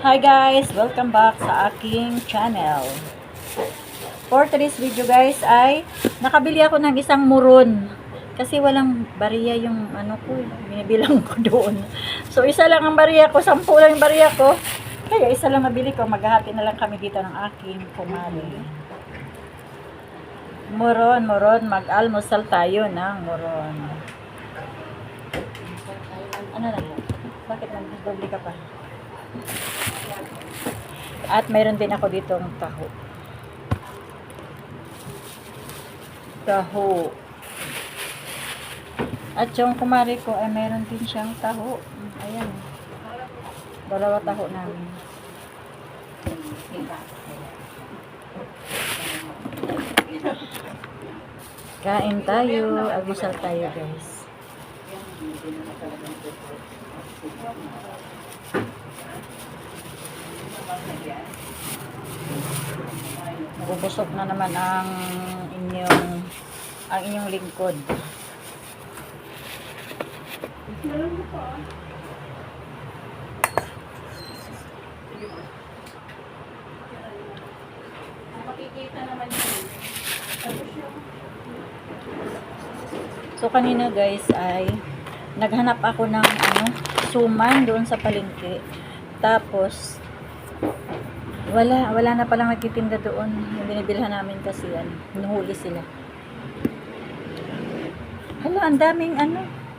Hi guys! Welcome back sa aking channel. For today's video guys ay nakabili ako ng isang muron. Kasi walang bariya yung ano ko, binibilang ko doon. So isa lang ang bariya ko, 10 lang yung bariya ko. Kaya isa lang nabili ko, maghahati na lang kami dito ng aking kumari. Muron, mag-almusal tayo ng muron. Ano na? Bakit nag-doble ka pa? At mayroon din ako ditong taho. At yung kumari ko ay mayroon din siyang taho. Ayan. 2 taho namin. Kain tayo. Almusal tayo guys. Nabubusog na naman ang inyong lingkod. Makikita naman yun. So kanina guys ay naghanap ako ng suman doon sa palengke. Tapos wala na palang nagtitinda doon. Yung binibilhan namin kasi nuhuli sila. Hala, ang daming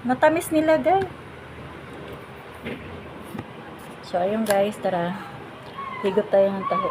natamis nila guys. So ayun guys, tara. Higop tayo ng taho.